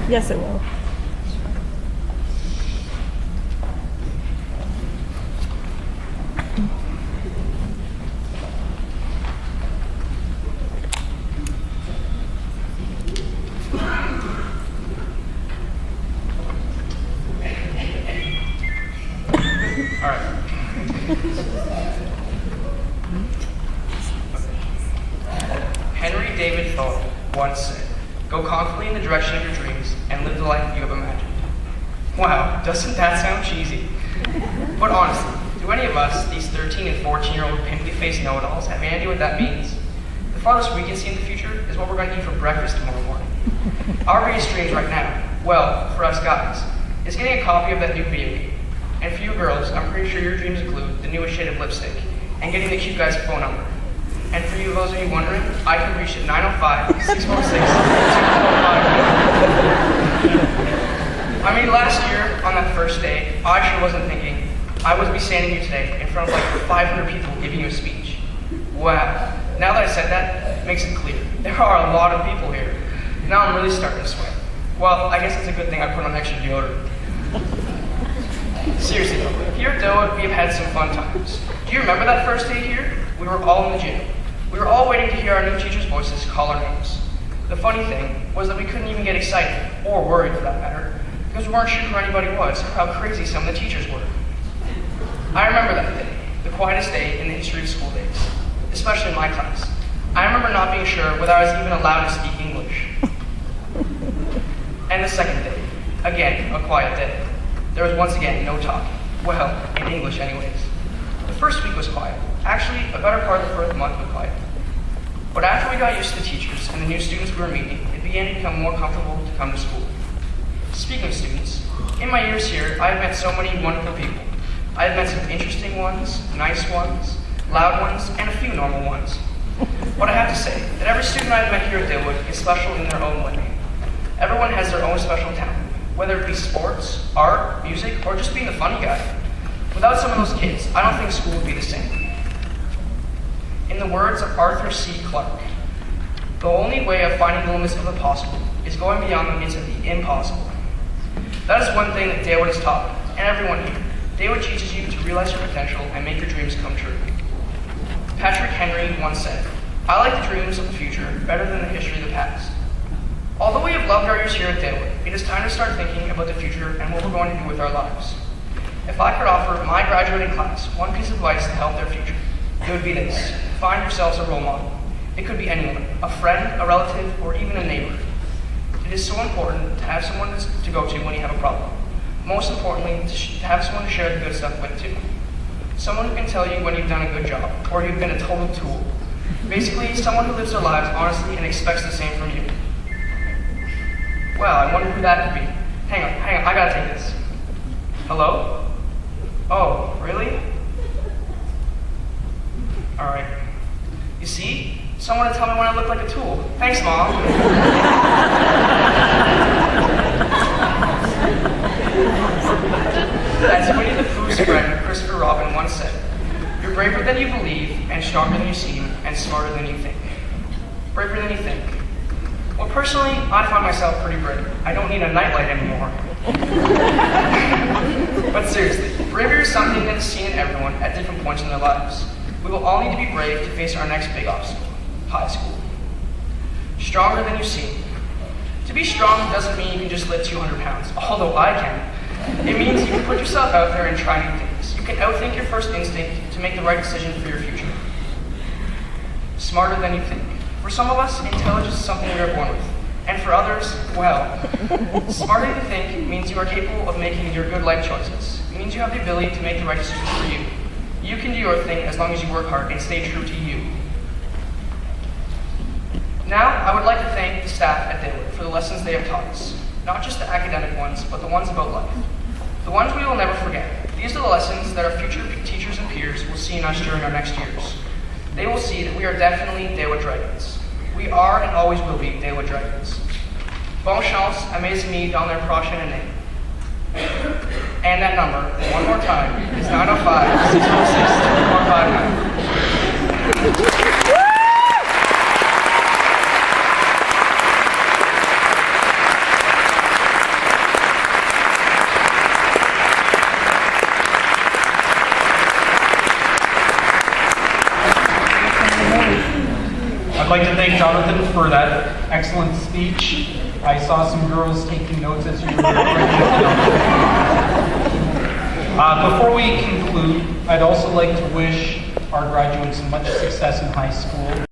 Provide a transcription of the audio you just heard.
Yes, it will. All right. Henry David Thoreau once said, "Go confidently in the direction of your dreams and live the life you have imagined." Wow, doesn't that sound cheesy? But honestly, do any of us, these 13 and 14-year-old pimply-faced know-it-alls, have any idea what that means? The farthest we can see in the future is what we're going to eat for breakfast tomorrow morning. Our biggest dreams right now, well, for us guys, is getting a copy of that new video game. And for you girls, I'm pretty sure your dreams include the newest shade of lipstick and getting the cute guy's phone number. And for you, those of you wondering, I can reach at 905-646-2245. I mean, last year, on that first day, I sure wasn't thinking I would be standing here today in front of like 500 people giving you a speech. Wow. Now that I said that, it makes it clear. There are a lot of people here. Now I'm really starting to sweat. Well, I guess it's a good thing I put on extra deodorant. Seriously though, here at Doa, we have had some fun times. Do you remember that first day here? We were all in the gym. We were all waiting to hear our new teacher's voices call our names. The funny thing was that we couldn't even get excited, or worried for that matter, because we weren't sure who anybody was or how crazy some of the teachers were. I remember that day, the quietest day in the history of school days, especially in my class. I remember not being sure whether I was even allowed to speak English. And the second day, again, a quiet day. There was once again no talking. Well, in English anyways. The first week was quiet. Actually, a better part of the first month was quiet. But after we got used to the teachers and the new students we were meeting, it began to become more comfortable to come to school. Speaking of students, in my years here, I have met so many wonderful people. I have met some interesting ones, nice ones, loud ones, and a few normal ones. But I have to say that every student I have met here at Dillwood is special in their own way. Everyone has their own special talent, whether it be sports, art, music, or just being the funny guy. Without some of those kids, I don't think school would be the same. In the words of Arthur C. Clarke, the only way of finding the limits of the possible is going beyond the limits of the impossible. That is one thing that Dillwood has taught me, and everyone here. Dillwood teaches you to realize your potential and make your dreams come true. Patrick Henry once said, "I like the dreams of the future better than the history of the past." Although we have loved our years here at Dillwood, it is time to start thinking about the future and what we're going to do with our lives. If I could offer my graduating class one piece of advice to help their future, it would be this: find yourselves a role model. It could be anyone, a friend, a relative, or even a neighbor. It is so important to have someone to go to when you have a problem. Most importantly, to have someone to share the good stuff with too. Someone who can tell you when you've done a good job, or you've been a total tool. Basically, someone who lives their lives honestly and expects the same from you. Well, I wonder who that could be. Hang on, I gotta take this. Hello? Oh, really? Alright. You see? Someone to tell me when I look like a tool. Thanks, Mom. As Winnie the Pooh's friend, Christopher Robin, once said, "You're braver than you believe, and stronger than you seem, and smarter than you think." Braver than you think. Well, personally, I find myself pretty brave. I don't need a nightlight anymore. But seriously, bravery is something that is seen in everyone at different points in their lives. We will all need to be brave to face our next big obstacle, high school. Stronger than you seem. To be strong doesn't mean you can just lift 200 pounds, although I can. It means you can put yourself out there and try new things. You can outthink your first instinct to make the right decision for your future. Smarter than you think. For some of us, intelligence is something we are born with. And for others, well, smarter than you think means you are capable of making your good life choices. It means you have the ability to make the right decisions for you. You can do your thing as long as you work hard and stay true to you. Now, I would like to thank the staff at Dillwood for the lessons they have taught us. Not just the academic ones, but the ones about life. The ones we will never forget. These are the lessons that our future teachers and peers will see in us during our next years. They will see that we are definitely Dillwood Dragons. We are and always will be Dillwood Dragons. Bonne chance, amazing me dans leur prochaine année. And that number, one more time, is 905-646-2459. I'd like to thank Jonathan for that excellent speech. I saw some girls taking notes as you were before we conclude, I'd also like to wish our graduates much success in high school.